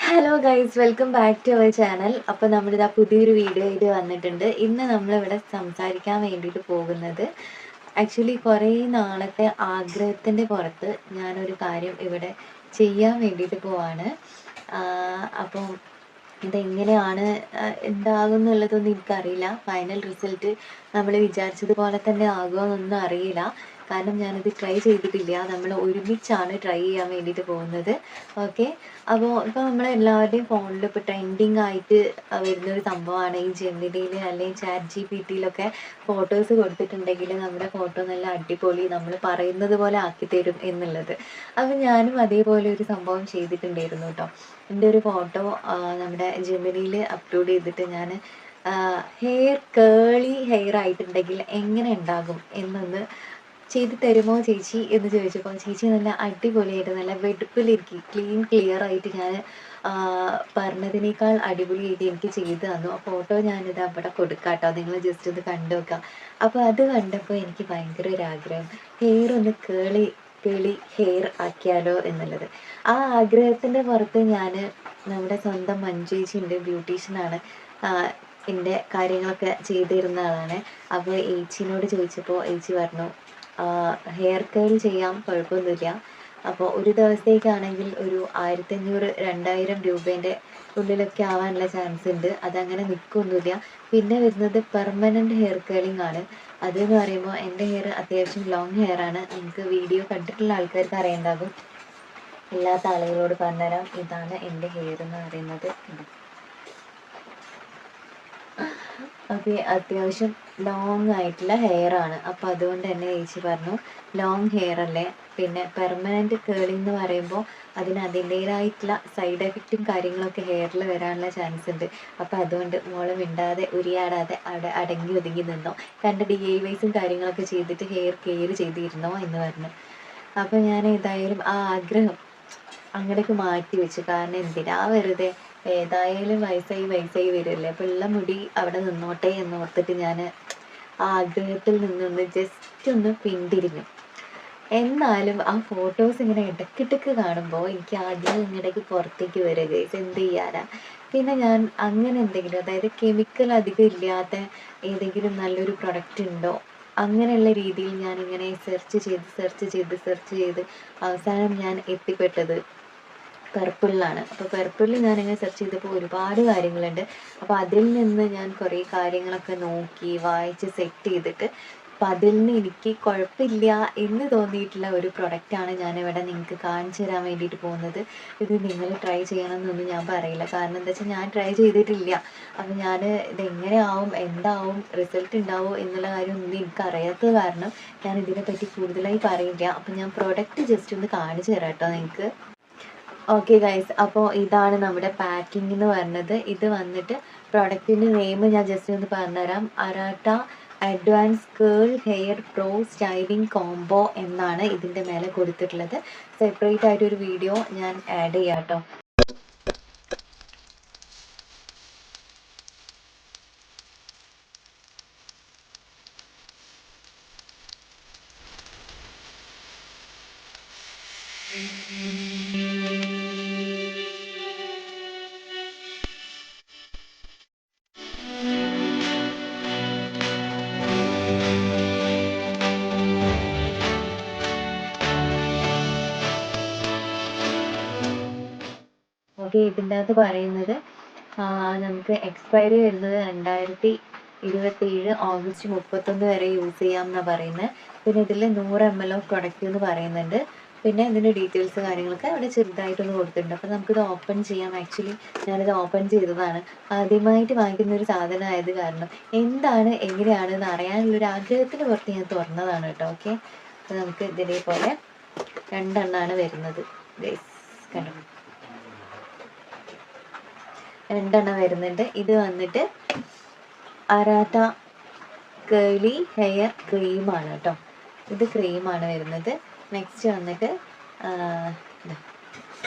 Hello guys, welcome back to our channel. അപ്പോൾ നമ്മളിതാ പുതിയൊരു വീഡിയോയിൽ വന്നിട്ടുണ്ട്. ഇന്ന് നമ്മളിവിടെ സംസാരിക്കാൻ വേണ്ടിയിട്ട് പോകുന്നത് ആക്ച്വലി കുറേ നാളത്തെ ആഗ്രഹത്തിൻ്റെ പുറത്ത് ഞാനൊരു കാര്യം ഇവിടെ ചെയ്യാൻ വേണ്ടിയിട്ട് പോവാണ്. അപ്പം ഇതെങ്ങനെയാണ് ഉണ്ടാകും എന്നുള്ളതൊന്നും എനിക്കറിയില്ല. ഫൈനൽ റിസൾട്ട് നമ്മൾ വിചാരിച്ചതുപോലെ തന്നെ ആകുമോയെന്നൊന്നും അറിയില്ല. കാരണം ഞാനിത് ട്രൈ ചെയ്തിട്ടില്ല. നമ്മൾ ഒരുമിച്ചാണ് ട്രൈ ചെയ്യാൻ വേണ്ടിയിട്ട് പോകുന്നത്. ഓക്കെ, അപ്പോൾ ഇപ്പോൾ നമ്മളെല്ലാവരുടെയും ഫോണിൽ ഇപ്പോൾ ട്രെൻഡിങ് ആയിട്ട് വരുന്നൊരു സംഭവമാണ് ഈ ജെമിനിയിൽ അല്ലെങ്കിൽ ChatGPT-യിലൊക്കെ ഫോട്ടോസ് കൊടുത്തിട്ടുണ്ടെങ്കിൽ നമ്മുടെ ഫോട്ടോ നല്ല അടിപൊളി നമ്മൾ പറയുന്നത് പോലെ ആക്കി തരും എന്നുള്ളത്. അപ്പോൾ ഞാനും അതേപോലെ ഒരു സംഭവം ചെയ്തിട്ടുണ്ടായിരുന്നു കേട്ടോ. എൻ്റെ ഒരു ഫോട്ടോ നമ്മുടെ ജെമിനിയിൽ അപ്ലോഡ് ചെയ്തിട്ട് ഞാൻ ഹെയർ കേളി ഹെയർ ആയിട്ടുണ്ടെങ്കിൽ എങ്ങനെ ഉണ്ടാകും എന്നൊന്ന് ചെയ്ത് തരുമോ ചേച്ചി എന്ന് ചോദിച്ചപ്പോൾ ചേച്ചി നല്ല അടിപൊളിയായിട്ട് നല്ല വെടുപ്പിലിരിക്കും ക്ലിയർ ആയിട്ട് ഞാൻ പറഞ്ഞതിനേക്കാൾ അടിപൊളിയായിട്ട് എനിക്ക് ചെയ്തു തന്നു. ആ ഫോട്ടോ ഞാനിത് അവിടെ കൊടുക്കാം കേട്ടോ, നിങ്ങൾ ജസ്റ്റ് ഒന്ന് കണ്ടു നോക്കാം. അപ്പോൾ അത് കണ്ടപ്പോൾ എനിക്ക് ഭയങ്കര ഒരു ആഗ്രഹം, ഹെയർ ഒന്ന് കേളി ഹെയർ ആക്കിയാലോ എന്നുള്ളത്. ആ ആഗ്രഹത്തിൻ്റെ പുറത്ത് ഞാൻ നമ്മുടെ സ്വന്തം മഞ്ജു ചേച്ചിയുണ്ട്, ബ്യൂട്ടീഷ്യനാണ്, എൻ്റെ കാര്യങ്ങളൊക്കെ ചെയ്തു തരുന്ന ആളാണ്. അപ്പോൾ ഏച്ചിനോട് ചോദിച്ചപ്പോൾ ഏച്ചി പറഞ്ഞു ഹെയർ കേൾ ചെയ്യാം, കുഴപ്പമൊന്നുമില്ല. അപ്പോൾ ഒരു ദിവസത്തേക്കാണെങ്കിൽ ഒരു 1500-2000 രൂപേൻ്റെ ഉള്ളിലൊക്കെ ആവാനുള്ള ചാൻസ് ഉണ്ട്. അതങ്ങനെ നിൽക്കൊന്നുമില്ല. പിന്നെ വരുന്നത് പെർമനൻറ്റ് ഹെയർ കേളിംഗ് ആണ്. അതെന്ന് പറയുമ്പോൾ എൻ്റെ ഹെയർ അത്യാവശ്യം ലോങ് ഹെയർ ആണ്. നിങ്ങൾക്ക് വീഡിയോ കണ്ടിട്ടുള്ള ആൾക്കാർക്ക് അറിയുണ്ടാകും. ഇല്ലാത്ത ആളുകളോട് പറഞ്ഞുതരാം, ഇതാണ് എൻ്റെ ഹെയർ എന്ന് പറയുന്നത്. ഓക്കെ, അത്യാവശ്യം ലോങ് ആയിട്ടുള്ള ഹെയർ ആണ്. അപ്പോൾ അതുകൊണ്ട് തന്നെ ചേച്ചി പറഞ്ഞു ലോങ് ഹെയർ അല്ലേ, പിന്നെ പെർമനൻറ്റ് കേളിംഗ് എന്ന് പറയുമ്പോൾ അതിന് അതിൻ്റേതായിട്ടുള്ള സൈഡ് എഫക്റ്റും കാര്യങ്ങളൊക്കെ ഹെയറിൽ വരാനുള്ള ചാൻസ് ഉണ്ട്. അപ്പോൾ അതുകൊണ്ട് മോള് മിണ്ടാതെ ഉരിയാടാതെ അടങ്ങി ഒതുങ്ങി നിന്നോ, കണ്ട് DIYസും കാര്യങ്ങളൊക്കെ ചെയ്തിട്ട് ഹെയർ കെയർ ചെയ്തിരുന്നോ എന്ന് പറഞ്ഞു. അപ്പോൾ ഞാൻ ഏതായാലും ആ ആഗ്രഹം അങ്ങോട്ടേക്ക് മാറ്റി വെച്ചു. കാരണം എന്തിനാ വെറുതെ, ഏതായാലും വയസ്സായി വരുമല്ലേ, അപ്പോൾ ഉള്ള മുടി അവിടെ നിന്നോട്ടെ എന്ന് ഓർത്തിട്ട് ഞാൻ ആ ആഗ്രഹത്തിൽ നിന്നൊന്ന് ജസ്റ്റ് ഒന്ന് പിന്തിരിഞ്ഞു. എന്നാലും ആ ഫോട്ടോസ് ഇങ്ങനെ ഇടയ്ക്കിടയ്ക്ക് കാണുമ്പോൾ എനിക്ക് ആഗ്രഹം ഇങ്ങടേക്ക് പുറത്തേക്ക് വരിക, എന്ത് ചെയ്യാനാ. പിന്നെ ഞാൻ അങ്ങനെ എന്തെങ്കിലും, അതായത് കെമിക്കൽ അധികം ഇല്ലാത്ത ഏതെങ്കിലും നല്ലൊരു പ്രൊഡക്റ്റ് ഉണ്ടോ അങ്ങനെയുള്ള രീതിയിൽ ഞാനിങ്ങനെ സെർച്ച് ചെയ്ത് അവസാനം ഞാൻ എത്തിപ്പെട്ടത് പെർപ്പിളിലാണ്. അപ്പോൾ പെർപ്പിളിൽ ഞാനിങ്ങനെ സെർച്ച് ചെയ്തപ്പോൾ ഒരുപാട് കാര്യങ്ങളുണ്ട്. അപ്പോൾ അതിൽ നിന്ന് ഞാൻ കുറേ കാര്യങ്ങളൊക്കെ നോക്കി വായിച്ച് സെറ്റ് ചെയ്തിട്ട് അപ്പോൾ അതിൽ നിന്ന് എനിക്ക് കുഴപ്പമില്ല എന്ന് തോന്നിയിട്ടുള്ള ഒരു പ്രൊഡക്റ്റാണ് ഞാനിവിടെ നിങ്ങൾക്ക് കാണിച്ചു തരാൻ വേണ്ടിയിട്ട് പോകുന്നത്. ഇത് നിങ്ങൾ ട്രൈ ചെയ്യണമെന്നൊന്നും ഞാൻ പറയില്ല, കാരണം എന്താ വെച്ചാൽ ഞാൻ ട്രൈ ചെയ്തിട്ടില്ല. അപ്പോൾ ഞാൻ ഇതെങ്ങനെ ആവും, എന്താവും, റിസൾട്ട് ഉണ്ടാവുമോ എന്നുള്ള കാര്യമൊന്നും എനിക്കറിയാത്തത് കാരണം ഞാൻ ഇതിനെപ്പറ്റി കൂടുതലായി പറയില്ല. അപ്പോൾ ഞാൻ പ്രൊഡക്റ്റ് ജസ്റ്റ് ഒന്ന് കാണിച്ചു തരാം കേട്ടോ നിങ്ങൾക്ക്. ഓക്കെ ഗൈസ്, അപ്പോൾ ഇതാണ് നമ്മുടെ പാക്കിംഗ് എന്ന് പറഞ്ഞത്. ഇത് വന്നിട്ട് പ്രൊഡക്റ്റിൻ്റെ നെയിം ഞാൻ ജസ്റ്റ് ഒന്ന് പറഞ്ഞുതരാം. അരാട്ട അഡ്വാൻസ് കേൾ ഹെയർ പ്രോ സ്റ്റൈലിംഗ് കോംബോ എന്നാണ് ഇതിൻ്റെ മേലെ കൊടുത്തിട്ടുള്ളത്. സെപ്പറേറ്റ് ആയിട്ടൊരു വീഡിയോ ഞാൻ ആഡ് ചെയ്യാം കേട്ടോ. ഓക്കെ, ഇതിൻ്റെ അകത്ത് പറയുന്നത് നമുക്ക് എക്സ്പയറി വരുന്നത് 2027 ഓഗസ്റ്റ് 31 വരെ യൂസ് ചെയ്യാം എന്നാണ് പറയുന്നത്. പിന്നെ ഇതിൽ 100 ml ഓഫ് പ്രൊഡക്റ്റ് എന്ന് പറയുന്നുണ്ട്. പിന്നെ ഇതിൻ്റെ ഡീറ്റെയിൽസ് കാര്യങ്ങളൊക്കെ അവിടെ ചെറുതായിട്ടൊന്ന് കൊടുത്തിട്ടുണ്ട്. അപ്പോൾ നമുക്കിത് ഓപ്പൺ ചെയ്യാം. ആക്ച്വലി ഞാനിത് ഓപ്പൺ ചെയ്തതാണ്. ആദ്യമായിട്ട് വാങ്ങിക്കുന്ന ഒരു സാധനമായത് കാരണം എന്താണ് എങ്ങനെയാണെന്ന് അറിയാനുള്ളൊരു ആഗ്രഹത്തിന് പുറത്ത് ഞാൻ തുറന്നതാണ് കേട്ടോ. ഓക്കെ, അപ്പോൾ നമുക്ക് ഇതേപോലെ 2 എണ്ണമാണ് വരുന്നത്. കണ്ടോ, 2 എണ്ണം വരുന്നുണ്ട്. ഇത് വന്നിട്ട് അരാട്ട കേളി ഹെയർ ക്രീമാണ് കേട്ടോ. ഇത് ക്രീമാണ് വരുന്നത്. നെക്സ്റ്റ് വന്നിട്ട്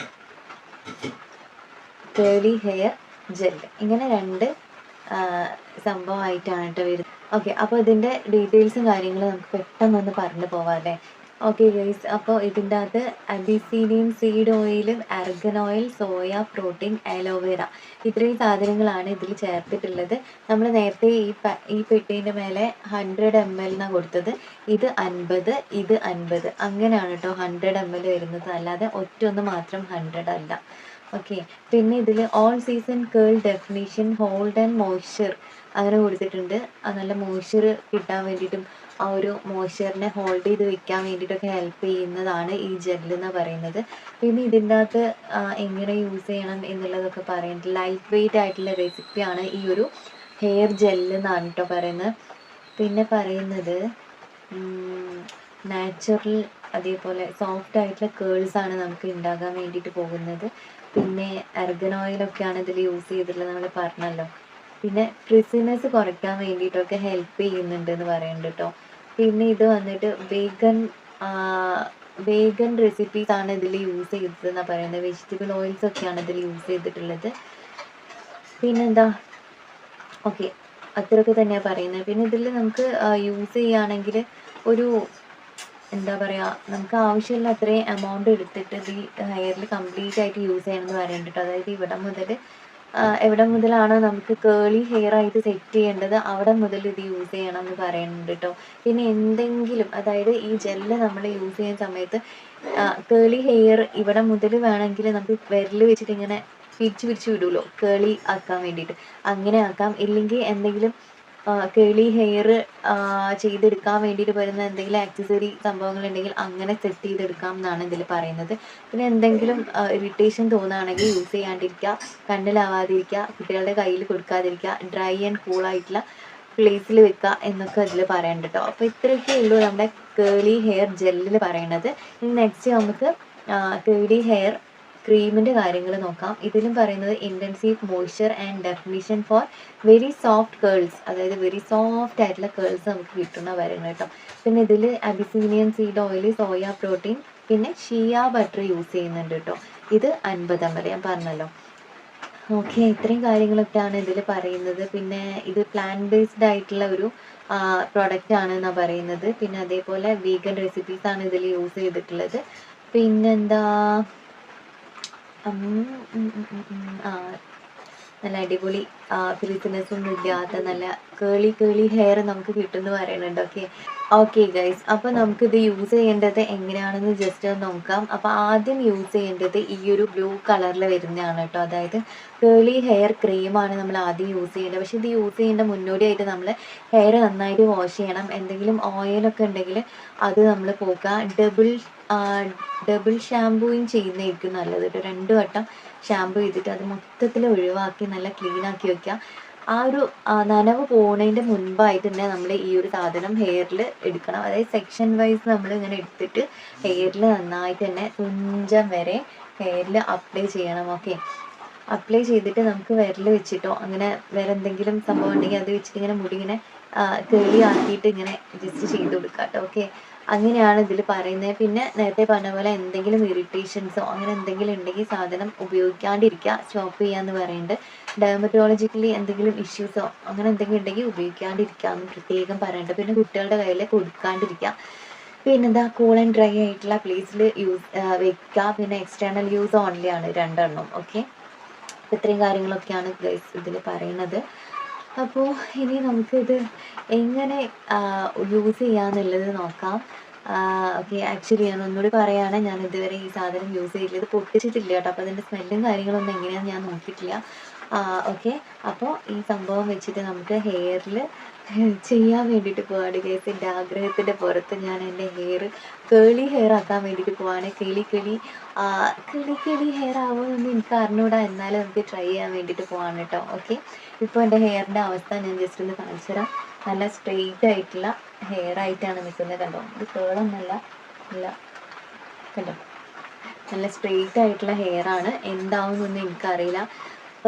കേളി ഹെയർ ജെൽ. ഇങ്ങനെ 2 സംഭവമായിട്ടാണ് കേട്ടോ വരുന്നത്. ഓക്കെ, അപ്പോൾ ഇതിൻ്റെ ഡീറ്റെയിൽസും കാര്യങ്ങളും നമുക്ക് പെട്ടെന്നൊന്ന് പറഞ്ഞു പോവാം അല്ലേ. ഓക്കെ ഗൈസ്, അപ്പോൾ ഇതിൻ്റെ അകത്ത് അബിസീനിയൻ സീഡ് ഓയിലും argan oil, soya protein, aloe vera ഇത്രയും സാധനങ്ങളാണ് ഇതിൽ ചേർത്തിട്ടുള്ളത്. നമ്മൾ നേരത്തെ ഈ പെട്ടീൻ്റെ മേലെ 100 ml എന്നാണ് കൊടുത്തത്. ഇത് 50, ഇത് 50, അങ്ങനെയാണ് കേട്ടോ 100 ml വരുന്നത്, അല്ലാതെ ഒറ്റൊന്ന് മാത്രം 100 അല്ല. ഓക്കെ, പിന്നെ ഇതിൽ all season curl definition hold and moisture അങ്ങനെ കൊടുത്തിട്ടുണ്ട്. നല്ല മോയ്സ്ചർ കിട്ടാൻ വേണ്ടിയിട്ടും ആ ഒരു മോയ്സ്ചറിനെ ഹോൾഡ് ചെയ്ത് വെക്കാൻ വേണ്ടിയിട്ടൊക്കെ ഹെൽപ്പ് ചെയ്യുന്നതാണ് ഈ ജെൽ എന്ന് പറയുന്നത്. പിന്നെ ഇതിൻ്റെ അകത്ത് എങ്ങനെ യൂസ് ചെയ്യണം എന്നുള്ളതൊക്കെ പറയുന്നത് ലൈറ്റ് വെയ്റ്റ് ആയിട്ടുള്ള റെസിപ്പിയാണ് ഈ ഒരു ഹെയർ ജെല്ല് എന്നാണ് കേട്ടോ പറയുന്നത്. പിന്നെ പറയുന്നത് നാച്ചുറൽ, അതേപോലെ സോഫ്റ്റ് ആയിട്ടുള്ള കേൾസാണ് നമുക്ക് ഉണ്ടാകാൻ വേണ്ടിയിട്ട് പോകുന്നത്. പിന്നെ അർഗൻ ഓയിലൊക്കെയാണ് ഇതിൽ യൂസ് ചെയ്തിട്ടുള്ളത്, നമ്മൾ പറഞ്ഞല്ലോ. പിന്നെ ഫ്രിസിനെസ് കുറയ്ക്കാൻ വേണ്ടിയിട്ടൊക്കെ ഹെൽപ്പ് ചെയ്യുന്നുണ്ട് എന്ന് പറയുന്നുണ്ട് കേട്ടോ. പിന്നെ ഇത് വന്നിട്ട് വേഗൻ റെസിപ്പീസ് ആണ് ഇതിൽ യൂസ് ചെയ്തതെന്നാണ് പറയുന്നത്. വെജിറ്റബിൾ ഓയിൽസ് ഒക്കെയാണ് ഇതിൽ യൂസ് ചെയ്തിട്ടുള്ളത്. പിന്നെന്താ, ഓക്കെ, അത്രയൊക്കെ തന്നെയാണ് പറയുന്നത്. പിന്നെ ഇതിൽ നമുക്ക് യൂസ് ചെയ്യുകയാണെങ്കിൽ ഒരു എന്താ പറയുക, നമുക്ക് ആവശ്യമുള്ള അത്രയും എമൗണ്ട് എടുത്തിട്ട് ഇത് ഹെയറിൽ കംപ്ലീറ്റ് ആയിട്ട് യൂസ് ചെയ്യണമെന്ന് പറയുന്നുണ്ട്. അതായത് എവിടെ മുതലാണോ നമുക്ക് കേളി ഹെയർ ആയിട്ട് സെറ്റ് ചെയ്യേണ്ടത് അവിടെ മുതൽ ഇത് യൂസ് ചെയ്യണം എന്ന് പറയുന്നുണ്ട് കേട്ടോ. പിന്നെ എന്തെങ്കിലും, അതായത് ഈ ജെല്ല് നമ്മൾ യൂസ് ചെയ്യുന്ന സമയത്ത് കേളി ഹെയർ ഇവിടെ മുതൽ വേണമെങ്കിൽ നമുക്ക് വിരൽ വെച്ചിട്ട് ഇങ്ങനെ പിരിച്ച് വിടുമല്ലോ കേളി ആക്കാൻ വേണ്ടിയിട്ട്, അങ്ങനെ ആക്കാം. ഇല്ലെങ്കിൽ എന്തെങ്കിലും കേളി ഹെയർ ചെയ്തെടുക്കാൻ വേണ്ടിയിട്ട് വരുന്ന എന്തെങ്കിലും ആക്സസറി സംഭവങ്ങളുണ്ടെങ്കിൽ അങ്ങനെ സെറ്റ് ചെയ്തെടുക്കാം എന്നാണ് ഇതിൽ പറയുന്നത്. പിന്നെ എന്തെങ്കിലും ഇറിറ്റേഷൻ തോന്നുകയാണെങ്കിൽ യൂസ് ചെയ്യാണ്ടിരിക്കുക, കണ്ണിലാവാതിരിക്കുക, കുട്ടികളുടെ കയ്യിൽ കൊടുക്കാതിരിക്കുക, ഡ്രൈ ആൻഡ് കൂളായിട്ടുള്ള പ്ലേസിൽ വെക്കുക എന്നൊക്കെ ഇതിൽ പറയുന്നുണ്ട് കേട്ടോ. അപ്പോൾ ഇത്രയൊക്കെ ഉള്ളൂ നമ്മുടെ കേളി ഹെയർ ജെല്ലിൽ പറയുന്നത്. ഇനി നെക്സ്റ്റ് നമുക്ക് കേളി ഹെയർ ക്രീമിൻ്റെ കാര്യങ്ങൾ നോക്കാം. ഇതിലും പറയുന്നത് intensive moisture and definition for very soft curls, അതായത് വെരി സോഫ്റ്റ് ആയിട്ടുള്ള കേൾസ് നമുക്ക് കിട്ടുന്ന വരുന്നത് കേട്ടോ. പിന്നെ ഇതിൽ Abyssinian seed oil, soya protein, പിന്നെ ഷിയ ബട്ടർ യൂസ് ചെയ്യുന്നുണ്ട് കേട്ടോ. ഇത് 50 ml ഞാൻ പറഞ്ഞല്ലോ. ഓക്കെ, ഇത്രയും കാര്യങ്ങളൊക്കെയാണ് ഇതിൽ പറയുന്നത്. പിന്നെ ഇത് പ്ലാന്റ് ബേസ്ഡ് ആയിട്ടുള്ള ഒരു പ്രൊഡക്റ്റ് ആണ് എന്നാണ് പറയുന്നത്. പിന്നെ അതേപോലെ വീഗൻ റെസിപ്പീസ് ആണ് ഇതിൽ യൂസ് ചെയ്തിട്ടുള്ളത്. പിന്നെന്താ, നല്ല അടിപൊളി ഫ്രിസിനെസ് ഒന്നും ഇല്ലാത്ത നല്ല കേളി ഹെയർ നമുക്ക് കിട്ടുമെന്ന് പറയുന്നുണ്ട്. ഓക്കെ ഗൈസ്, അപ്പോൾ നമുക്കിത് യൂസ് ചെയ്യേണ്ടത് എങ്ങനെയാണെന്ന് ജസ്റ്റ് ഒന്ന് നോക്കാം. അപ്പോൾ ആദ്യം യൂസ് ചെയ്യേണ്ടത് ഈ ഒരു ബ്ലൂ കളറിൽ വരുന്നതാണ് കേട്ടോ. അതായത് കേളി ഹെയർ ക്രീമാണ് നമ്മൾ ആദ്യം യൂസ് ചെയ്യേണ്ടത്. പക്ഷേ ഇത് യൂസ് ചെയ്യേണ്ട മുന്നോടിയായിട്ട് നമ്മൾ ഹെയർ നന്നായിട്ട് വാഷ് ചെയ്യണം. എന്തെങ്കിലും ഓയിലൊക്കെ ഉണ്ടെങ്കിൽ അത് നമ്മൾ പോക്കുക. ഡബിൾ ഷാമ്പൂയിങ് ചെയ്യുന്നതായിരിക്കും നല്ലത് കേട്ടോ. 2 വട്ടം ഷാമ്പൂ ചെയ്തിട്ട് അത് മൊത്തത്തിൽ ഒഴിവാക്കി നല്ല ക്ലീൻ ആക്കി വെക്കുക. ആ ഒരു നനവ് പോകുന്നതിൻ്റെ മുൻപായിട്ട് തന്നെ നമ്മൾ ഈ ഒരു സാധനം ഹെയറിൽ എടുക്കണം. അതായത് സെക്ഷൻ വൈസ് നമ്മൾ ഇങ്ങനെ എടുത്തിട്ട് ഹെയറിൽ നന്നായിട്ട് തന്നെ തുഞ്ചം വരെ ഹെയറിൽ അപ്ലൈ ചെയ്യണം. ഓക്കെ, അപ്ലൈ ചെയ്തിട്ട് നമുക്ക് വിരൽ വെച്ചിട്ടോ അങ്ങനെ വേറെ എന്തെങ്കിലും സംഭവം ഉണ്ടെങ്കിൽ അത് വെച്ചിട്ട് ഇങ്ങനെ മുടി ഇങ്ങനെ ആക്കിയിട്ട് ഇങ്ങനെ ജസ്റ്റ് ചെയ്ത് കൊടുക്കുക കേട്ടോ. ഓക്കെ, അങ്ങനെയാണ് ഇതിൽ പറയുന്നത്. പിന്നെ നേരത്തെ പറഞ്ഞ പോലെ എന്തെങ്കിലും ഇറിറ്റേഷൻസോ അങ്ങനെ എന്തെങ്കിലും ഉണ്ടെങ്കിൽ സാധനം ഉപയോഗിക്കാണ്ടിരിക്കുക, സ്റ്റോപ്പ് ചെയ്യാന്ന് പറയുന്നുണ്ട്. ഡെർമറ്റോളജിക്കലി എന്തെങ്കിലും ഇഷ്യൂസോ അങ്ങനെ എന്തെങ്കിലും ഉണ്ടെങ്കിൽ ഉപയോഗിക്കാണ്ടിരിക്കുക എന്ന് പ്രത്യേകം പറയുന്നുണ്ട്. പിന്നെ കുട്ടികളുടെ കയ്യിൽ കൊടുക്കാണ്ടിരിക്കുക. പിന്നെന്താ, കൂൾ ആൻഡ് ഡ്രൈ ആയിട്ടുള്ള പ്ലേസിൽ വെക്കുക. പിന്നെ എക്സ്റ്റേണൽ യൂസ് ഓൺലി ആണ് 2 എണ്ണം. ഓക്കെ, ഇത്രയും കാര്യങ്ങളൊക്കെയാണ് ഗൈസ് ഇതിൽ പറയുന്നത്. അപ്പോൾ ഇനി നമുക്കിത് എങ്ങനെ യൂസ് ചെയ്യാന്നുള്ളത് നോക്കാം. ഓക്കെ, ആക്ച്വലി ഞാൻ ഒന്നുകൂടി പറയുകയാണ്, ഞാൻ ഇതുവരെ ഈ സാധനം യൂസ് ചെയ്തില്ല, ഇത് പൊട്ടിച്ചിട്ടില്ല കേട്ടോ. അപ്പോൾ അതിൻ്റെ സ്മെല്ലും കാര്യങ്ങളൊന്നും എങ്ങനെയാണെന്ന് ഞാൻ നോക്കിയിട്ടില്ല. ഓക്കെ, അപ്പോൾ ഈ സംഭവം വെച്ചിട്ട് നമുക്ക് ഹെയറിൽ ചെയ്യാൻ വേണ്ടിയിട്ട് പോവാണ് ഗൈസ്. എൻ്റെ ആഗ്രഹത്തിൻ്റെ പുറത്ത് ഞാൻ എൻ്റെ ഹെയർ കേളി ഹെയർ ആക്കാൻ വേണ്ടിയിട്ട് പോവാണ്. കിളി ഹെയർ ആവുമെന്നൊന്നും എനിക്ക് അറിഞ്ഞൂടാ, എന്നാലും നമുക്ക് ട്രൈ ചെയ്യാൻ വേണ്ടിയിട്ട് പോവാണ് കേട്ടോ. ഓക്കെ, ഇപ്പോൾ എൻ്റെ ഹെയറിൻ്റെ അവസ്ഥ ഞാൻ ജസ്റ്റ് ഒന്ന് കാണിച്ചു തരാം. നല്ല സ്ട്രെയിറ്റ് ആയിട്ടുള്ള ഹെയർ ആയിട്ടാണ് നിൽക്കുന്നത് കണ്ടോ. ഇത് കേളൊന്നല്ല, ഇല്ല കണ്ടോ, നല്ല സ്ട്രെയിറ്റ് ആയിട്ടുള്ള ഹെയർ ആണ്. എന്താവുമെന്നൊന്നും എനിക്കറിയില്ല.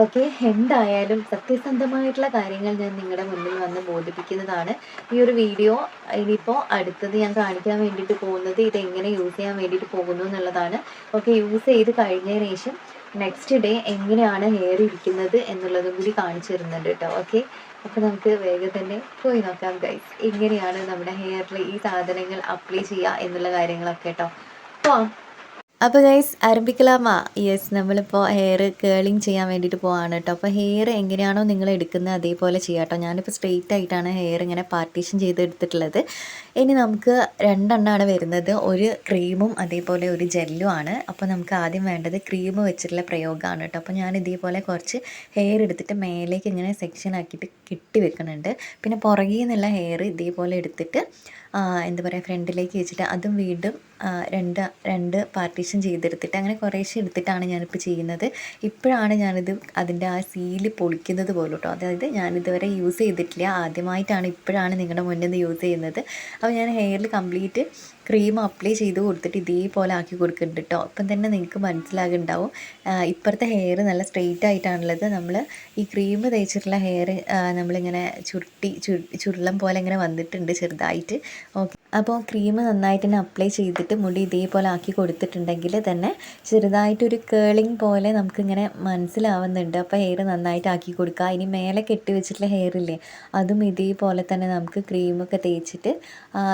ഓക്കെ, എന്തായാലും സത്യസന്ധമായിട്ടുള്ള കാര്യങ്ങൾ ഞാൻ നിങ്ങളുടെ മുന്നിൽ വന്ന് ബോധിപ്പിക്കുന്നതാണ് ഈ ഒരു വീഡിയോ. ഇനിയിപ്പോൾ അടുത്തത് ഞാൻ കാണിക്കാൻ വേണ്ടിയിട്ട് പോകുന്നത് ഇതെങ്ങനെ യൂസ് ചെയ്യാൻ വേണ്ടിയിട്ട് പോകുന്നു എന്നുള്ളതാണ്. ഓക്കെ, യൂസ് ചെയ്ത് കഴിഞ്ഞതിന് ശേഷം നെക്സ്റ്റ് ഡേ എങ്ങനെയാണ് ഹെയർ ഇരിക്കുന്നത് എന്നുള്ളതും കൂടി കാണിച്ചു തരുന്നുണ്ട് കേട്ടോ. ഓക്കെ, അപ്പോൾ നമുക്ക് വേഗം തന്നെ പോയി നോക്കാം ഗൈസ്. എങ്ങനെയാണ് നമ്മുടെ ഹെയറിൽ ഈ സാധനങ്ങൾ അപ്ലൈ ചെയ്യുക എന്നുള്ള കാര്യങ്ങളൊക്കെ കേട്ടോ. പോവാം. അപ്പോൾ ഗൈസ് ആരംഭിക്കലാമാ. യെസ്, നമ്മളിപ്പോൾ ഹെയർ കേളിങ് ചെയ്യാൻ വേണ്ടിയിട്ട് പോവാണ് കേട്ടോ. അപ്പോൾ ഹെയർ എങ്ങനെയാണോ നിങ്ങൾ എടുക്കുന്നത് അതേപോലെ ചെയ്യാം കേട്ടോ. ഞാനിപ്പോൾ സ്ട്രെയിറ്റ് ആയിട്ടാണ് ഹെയർ ഇങ്ങനെ പാർട്ടീഷൻ ചെയ്ത് എടുത്തിട്ടുള്ളത്. ഇനി നമുക്ക് രണ്ടെണ്ണമാണ് വരുന്നത്. ഒരു ക്രീമും അതേപോലെ ഒരു ജെല്ലും ആണ്. അപ്പോൾ നമുക്ക് ആദ്യം വേണ്ടത് ക്രീം വെച്ചിട്ടുള്ള പ്രയോഗമാണ് കേട്ടോ. അപ്പോൾ ഞാൻ ഇതേപോലെ കുറച്ച് ഹെയർ എടുത്തിട്ട് മേലേക്ക് ഇങ്ങനെ സെക്ഷൻ ആക്കിയിട്ട് കെട്ടി വെക്കുന്നുണ്ട്. പിന്നെ പുറകിൽ നിന്നുള്ള ഹെയർ ഇതേപോലെ എടുത്തിട്ട് എന്താ പറയുക ഫ്രണ്ടിലേക്ക് വെച്ചിട്ട് അതും വീണ്ടും രണ്ട് പാർട്ടീഷൻ ചെയ്തെടുത്തിട്ട് അങ്ങനെ കുറേശ്ശെ എടുത്തിട്ടാണ് ഞാനിപ്പോൾ ചെയ്യുന്നത്. ഇപ്പോഴാണ് ഞാനിത് അതിൻ്റെ ആ സീല് പൊളിക്കുന്നത് പോലും കേട്ടോ. അതായത് ഞാനിതുവരെ യൂസ് ചെയ്തിട്ടില്ല, ആദ്യമായിട്ടാണ് ഇപ്പോഴാണ് നിങ്ങളുടെ മുന്നിൽ നിന്ന് യൂസ് ചെയ്യുന്നത്. അപ്പോൾ ഞാൻ ഹെയറിൽ കംപ്ലീറ്റ് ക്രീം അപ്ലൈ ചെയ്ത് കൊടുത്തിട്ട് ഇതേപോലെ ആക്കി കൊടുക്കുന്നുണ്ട് കേട്ടോ. അപ്പം തന്നെ നിങ്ങൾക്ക് മനസ്സിലാകുന്നുണ്ടാവും ഇപ്പുറത്തെ ഹെയർ നല്ല സ്ട്രെയിറ്റ് ആയിട്ടാണുള്ളത്. നമ്മൾ ഈ ക്രീം തേച്ചിട്ടുള്ള ഹെയർ നമ്മളിങ്ങനെ ചുരുളം പോലെ ഇങ്ങനെ വന്നിട്ടുണ്ട് ചെറുതായിട്ട്. ഓക്കെ, അപ്പോൾ ക്രീം നന്നായിട്ട് തന്നെ അപ്ലൈ ചെയ്തിട്ട് മുടി ഇതേപോലെ ആക്കി കൊടുത്തിട്ടുണ്ടെങ്കിൽ തന്നെ ചെറുതായിട്ടൊരു കേളിങ് പോലെ നമുക്കിങ്ങനെ മനസ്സിലാവുന്നുണ്ട്. അപ്പോൾ ഹെയർ നന്നായിട്ട് ആക്കി കൊടുക്കുക. ഇനി മേലെ കെട്ടി വെച്ചിട്ടുള്ള ഹെയർ ഇല്ലേ, അതും ഇതേപോലെ തന്നെ നമുക്ക് ക്രീമൊക്കെ തേച്ചിട്ട്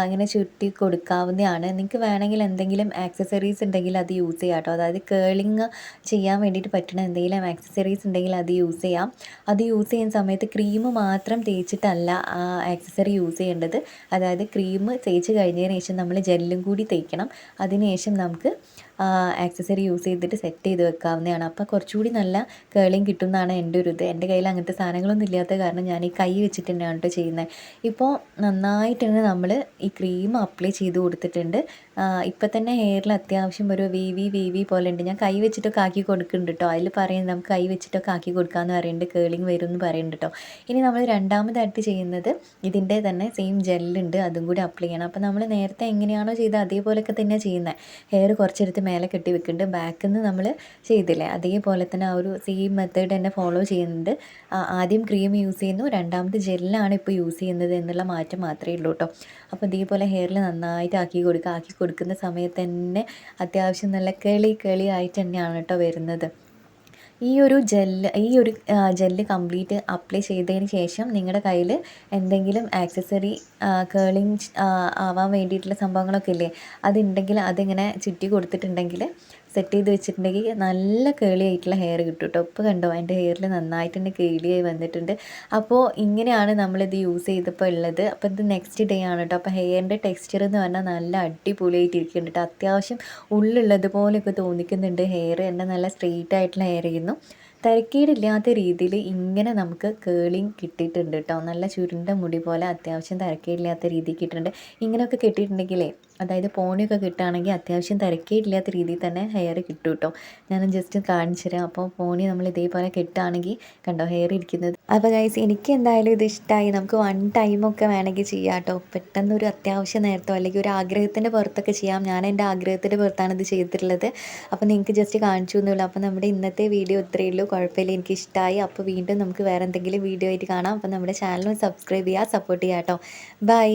ഇങ്ങനെ ചുറ്റി കൊടുക്കാവുന്നതാണ്. നിങ്ങൾക്ക് വേണമെങ്കിൽ എന്തെങ്കിലും ആക്സസറീസ് ഉണ്ടെങ്കിൽ അത് യൂസ് ചെയ്യാം കേട്ടോ. അതായത് കേളിങ് ചെയ്യാൻ വേണ്ടിയിട്ട് പറ്റുന്ന എന്തെങ്കിലും ആക്സസറീസ് ഉണ്ടെങ്കിൽ അത് യൂസ് ചെയ്യാം. അത് യൂസ് ചെയ്യുന്ന സമയത്ത് ക്രീം മാത്രം തേച്ചിട്ടല്ല ആക്സസറി യൂസ് ചെയ്യേണ്ടത്. അതായത് ക്രീം തേച്ച് കഴിഞ്ഞതിന് ശേഷം നമ്മൾ ജെല്ലും കൂടി തേക്കണം. അതിന് ശേഷം നമുക്ക് ആക്സസറി യൂസ് ചെയ്തിട്ട് സെറ്റ് ചെയ്ത് വെക്കാവുന്നതാണ്. അപ്പോൾ കുറച്ചുകൂടി നല്ല കേളിങ് കിട്ടും എന്നാണ് എൻ്റെ ഒരു ഇത്. എൻ്റെ കയ്യിൽ അങ്ങനത്തെ സാധനങ്ങളൊന്നും ഇല്ലാത്ത കാരണം ഞാൻ ഈ കൈ വെച്ചിട്ട് തന്നെയാണ് കേട്ടോ ചെയ്യുന്നത്. ഇപ്പോൾ നന്നായിട്ട് തന്നെ നമ്മൾ ഈ ക്രീം അപ്ലൈ ചെയ്ത് കൊടുത്തിട്ടുണ്ട്. ഇപ്പം തന്നെ ഹെയറിൽ അത്യാവശ്യം ഒരു വേവി പോലെ ഉണ്ട്. ഞാൻ കൈ വെച്ചിട്ടൊക്കെ ആക്കി കൊടുക്കുന്നുണ്ട് കേട്ടോ. അതിൽ പറയുന്നത് നമുക്ക് കൈ വെച്ചിട്ടൊക്കെ ആക്കി കൊടുക്കാമെന്ന് പറയുന്നുണ്ട്, കേളിങ് വരും എന്ന് പറയുന്നുണ്ട് കേട്ടോ. ഇനി നമ്മൾ രണ്ടാമതായിട്ട് ചെയ്യുന്നത് ഇതിൻ്റെ തന്നെ സെയിം ജെല്ലുണ്ട്, അതും കൂടി അപ്ലൈ ചെയ്യണം. അപ്പോൾ നമ്മൾ നേരത്തെ എങ്ങനെയാണോ ചെയ്തത് അതേപോലെയൊക്കെ തന്നെയാണ് ചെയ്യുന്നത്. ഹെയർ കുറച്ചെടുത്ത് മേലെ കെട്ടി വെക്കുന്നുണ്ട്, ബാക്കിൽ നിന്ന് നമ്മൾ ചെയ്തില്ലേ അതേപോലെ തന്നെ ആ ഒരു സെയിം മെത്തേഡ് തന്നെ ഫോളോ ചെയ്യുന്നുണ്ട്. ആദ്യം ക്രീം യൂസ് ചെയ്യുന്നു, രണ്ടാമത് ജെല്ലാണ് ഇപ്പോൾ യൂസ് ചെയ്യുന്നത് എന്നുള്ള മാറ്റം മാത്രമേ ഉള്ളൂ കേട്ടോ. അപ്പോൾ ഇതേപോലെ ഹെയറിൽ നന്നായിട്ട് ആക്കി കൊടുക്കുക. ആക്കി കൊടുക്കുന്ന സമയത്ത് തന്നെ അത്യാവശ്യം നല്ല കേളി ആയിട്ട് തന്നെയാണ് കേട്ടോ വരുന്നത്. ഈ ഒരു ജെല്ല് കംപ്ലീറ്റ് അപ്ലൈ ചെയ്തതിന് ശേഷം നിങ്ങളുടെ കയ്യിൽ എന്തെങ്കിലും ആക്സസറി കേളിങ് ആവാൻ വേണ്ടിയിട്ടുള്ള സംഭവങ്ങളൊക്കെ ഇല്ലേ, അതുണ്ടെങ്കിൽ അതിങ്ങനെ ചുറ്റി കൊടുത്തിട്ടുണ്ടെങ്കിൽ സെറ്റ് ചെയ്ത് വെച്ചിട്ടുണ്ടെങ്കിൽ നല്ല കേളിയായിട്ടുള്ള ഹെയർ കിട്ടും കേട്ടോ. ഇപ്പോൾ കണ്ടോ എൻ്റെ ഹെയറിൽ നന്നായിട്ട് തന്നെ കേളിയായി വന്നിട്ടുണ്ട്. അപ്പോൾ ഇങ്ങനെയാണ് നമ്മളിത് യൂസ് ചെയ്തപ്പോൾ ഉള്ളത്. അപ്പോൾ ഇത് നെക്സ്റ്റ് ഡേ ആണ് കേട്ടോ. അപ്പോൾ ഹെയറിൻ്റെ ടെക്സ്ചർ എന്ന് പറഞ്ഞാൽ നല്ല അടിപൊളിയായിട്ട് ഇരിക്കുന്നുണ്ട് കേട്ടോ. അത്യാവശ്യം ഉള്ളുള്ളത് പോലെയൊക്കെ തോന്നിക്കുന്നുണ്ട്. ഹെയർ എൻ്റെ നല്ല സ്ട്രെയിറ്റ് ആയിട്ടുള്ള ഹെയർ ആയിരുന്നു. തരക്കേടില്ലാത്ത രീതിയിൽ ഇങ്ങനെ നമുക്ക് കേളിങ് കിട്ടിയിട്ടുണ്ട് കേട്ടോ. നല്ല ചുരുണ്ട മുടി പോലെ അത്യാവശ്യം തരക്കേടില്ലാത്ത രീതിയിൽ കിട്ടിയിട്ടുണ്ട്. ഇങ്ങനെയൊക്കെ കെട്ടിയിട്ടുണ്ടെങ്കിലേ, അതായത് പോണിയൊക്കെ കിട്ടുകയാണെങ്കിൽ അത്യാവശ്യം തരക്കേടില്ലാത്ത രീതിയിൽ തന്നെ ഹെയർ കിട്ടും കേട്ടോ. ഞാൻ ജസ്റ്റ് കാണിച്ചു തരാം. അപ്പോൾ പോണി നമ്മൾ ഇതേപോലെ കെട്ടുകയാണെങ്കിൽ കണ്ടോ ഹെയർ ഇരിക്കുന്നത്. അപ്പോൾ ഗൈസ് എനിക്ക് എന്തായാലും ഇത് ഇഷ്ടമായി. നമുക്ക് വൺ ടൈമൊക്കെ വേണമെങ്കിൽ ചെയ്യാം കേട്ടോ. പെട്ടെന്നൊരു അത്യാവശ്യ നേരത്തോ അല്ലെങ്കിൽ ഒരു ആഗ്രഹത്തിൻ്റെ പുറത്തൊക്കെ ചെയ്യാം. ഞാൻ എൻ്റെ ആഗ്രഹത്തിൻ്റെ പുറത്താണ് ഇത് ചെയ്തിട്ടുള്ളത്. അപ്പോൾ നിങ്ങൾക്ക് ജസ്റ്റ് കാണിച്ചു എന്നുള്ളൂ. അപ്പോൾ നമ്മുടെ ഇന്നത്തെ വീഡിയോ ഇത്രയേ ഉള്ളൂ. കുഴപ്പമില്ല, എനിക്ക് ഇഷ്ടമായി. അപ്പോൾ വീണ്ടും നമുക്ക് വേറെ എന്തെങ്കിലും വീഡിയോ ആയിട്ട് കാണാം. അപ്പോൾ നമ്മുടെ ചാനൽ സബ്സ്ക്രൈബ് ചെയ്യുക, സപ്പോർട്ട് ചെയ്യാം കേട്ടോ. ബൈ.